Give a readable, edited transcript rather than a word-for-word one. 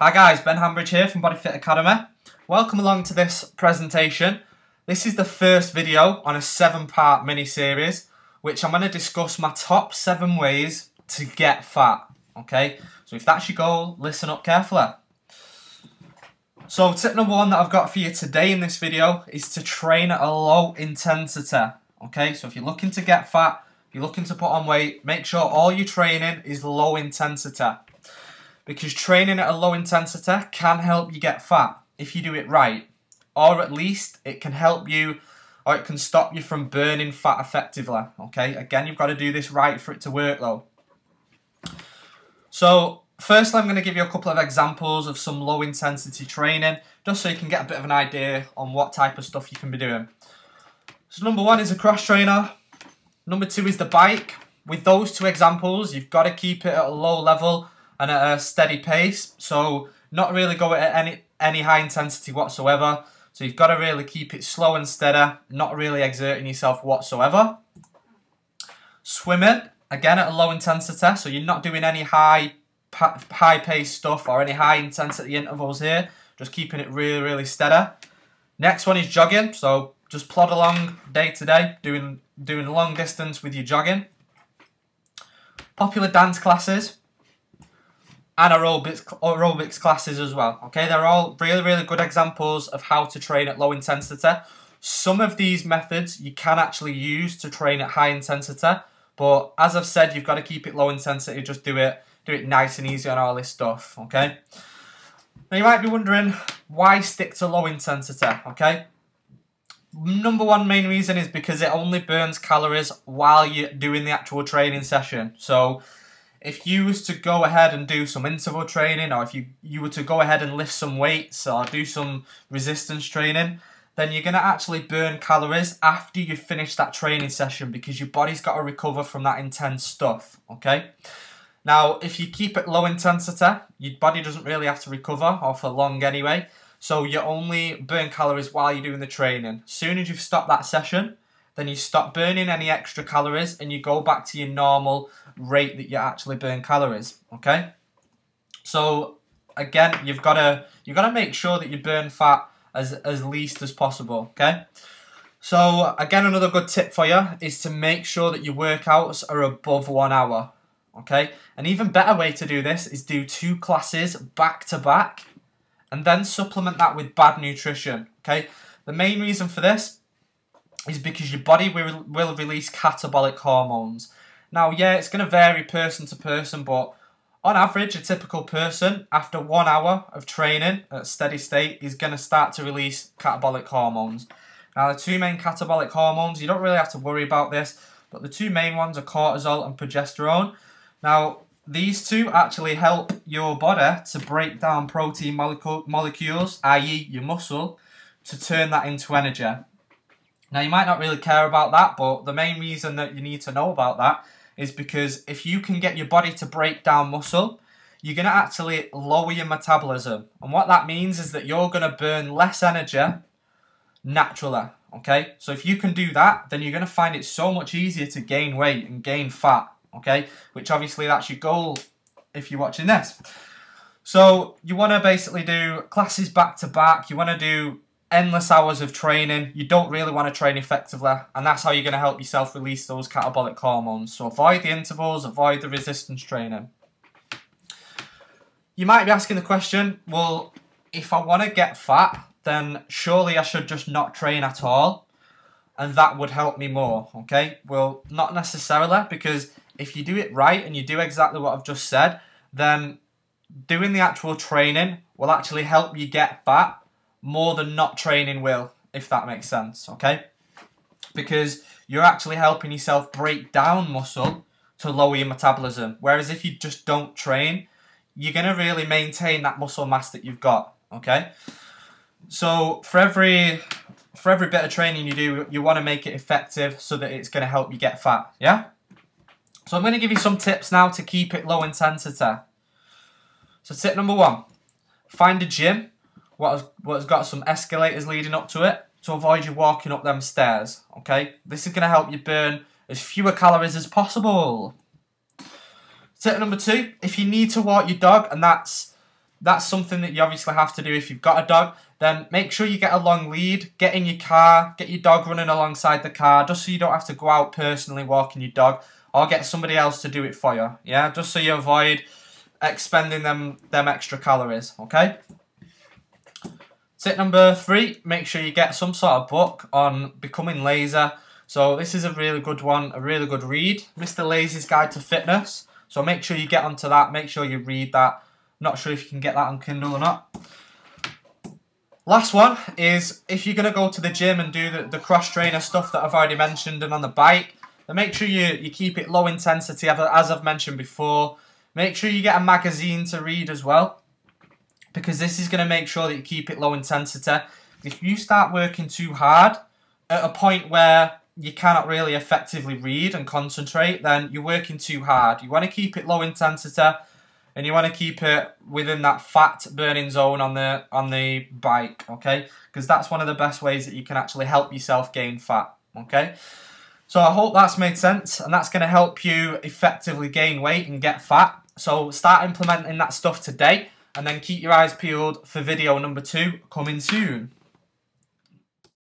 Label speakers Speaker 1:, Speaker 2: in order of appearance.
Speaker 1: Hi guys, Ben Hambridge here from Bodyfit Academy. Welcome along to this presentation. This is the first video on a 7-part mini-series, which I'm going to discuss my top 7 ways to get fat. Okay, so if that's your goal, listen up carefully. So tip number 1 that I've got for you today in this video is to train at a low intensity. Okay, so if you're looking to get fat, if you're looking to put on weight, make sure all your training is low intensity. Because training at a low intensity can help you get fat if you do it right. Or at least it can help you, or it can stop you from burning fat effectively. Okay, again, you've got to do this right for it to work though. So firstly, I'm going to give you a couple of examples of some low intensity training, just so you can get a bit of an idea on what type of stuff you can be doing. So number 1 is a cross trainer. Number 2 is the bike. With those 2 examples, you've got to keep it at a low level and at a steady pace, so not really go at any high intensity whatsoever. So you've got to really keep it slow and steady, not really exerting yourself whatsoever. Swimming, again at a low intensity, so you're not doing any high pace stuff or any high intensity intervals here, just keeping it really steady. Next one is jogging, so just plod along day to day, doing long distance with your jogging. Popular dance classes and aerobics classes as well. Okay, they're all really good examples of how to train at low intensity. Some of these methods you can actually use to train at high intensity, but as I've said, you've got to keep it low intensity. Just do it nice and easy on all this stuff. Okay. Now you might be wondering, why stick to low intensity? Okay. Number 1 main reason is because it only burns calories while you're doing the actual training session. So if you was to go ahead and do some interval training, or if you were to go ahead and lift some weights or do some resistance training, then you're going to actually burn calories after you finish that training session, because your body's got to recover from that intense stuff. Okay. Now, if you keep it low intensity, your body doesn't really have to recover, or for long anyway. So you only burn calories while you're doing the training. As soon as you've stopped that session, then you stop burning any extra calories and you go back to your normal rate that you actually burn calories. Okay? So again, you've got to make sure that you burn fat as least as possible. Okay? So again, another good tip for you is to make sure that your workouts are above 1 hour. Okay? An even better way to do this is do 2 classes back to back and then supplement that with bad nutrition. Okay? The main reason for this is because your body will release catabolic hormones. Now, yeah, it's going to vary person to person, but on average, a typical person, after 1 hour of training at steady state, is going to start to release catabolic hormones. Now, the 2 main catabolic hormones, you don't really have to worry about this, but the 2 main ones are cortisol and progesterone. Now, these 2 actually help your body to break down protein molecules, i.e. your muscle, to turn that into energy. Now, you might not really care about that, but the main reason that you need to know about that is because if you can get your body to break down muscle, you're going to actually lower your metabolism. And what that means is that you're going to burn less energy naturally. Okay? So if you can do that, then you're going to find it so much easier to gain weight and gain fat. Okay? Which obviously that's your goal if you're watching this. So you want to basically do classes back to back. You want to do endless hours of training. You don't really want to train effectively, and that's how you're going to help yourself release those catabolic hormones. So avoid the intervals, avoid the resistance training. You might be asking the question, well, if I want to get fat, then surely I should just not train at all, and that would help me more. Okay, well, not necessarily, because if you do it right and you do exactly what I've just said, then doing the actual training will actually help you get fat more than not training will, if that makes sense, okay? Because you're actually helping yourself break down muscle to lower your metabolism. Whereas if you just don't train, you're going to really maintain that muscle mass that you've got, okay? So for every bit of training you do, you want to make it effective so that it's going to help you get fat, yeah? So I'm going to give you some tips now to keep it low intensity. So tip number 1, find a gym what has got some escalators leading up to it to avoid you walking up them stairs, okay? This is going to help you burn as fewer calories as possible. Tip number 2, if you need to walk your dog and that's that's something that you obviously have to do if you've got a dog. Then make sure you get a long lead, get in your car, get your dog running alongside the car, just so you don't have to go out personally walking your dog, or get somebody else to do it for you, yeah? Just so you avoid expending them extra calories, okay? Tip number 3, make sure you get some sort of book on becoming lazy. So this is a really good one, a really good read, Mr. Lazy's Guide to Fitness. So make sure you get onto that, make sure you read that. Not sure if you can get that on Kindle or not. Last one is, if you're going to go to the gym and do the cross-trainer stuff that I've already mentioned and on the bike, then make sure you keep it low intensity, as I've mentioned before. Make sure you get a magazine to read as well, because this is going to make sure that you keep it low intensity. If you start working too hard at a point where you cannot really effectively read and concentrate, then you're working too hard. You want to keep it low intensity, and you want to keep it within that fat burning zone on the bike, okay? Because that's one of the best ways that you can actually help yourself gain fat, okay? So I hope that's made sense, and that's going to help you effectively gain weight and get fat. So start implementing that stuff today, and then keep your eyes peeled for video number 2 coming soon.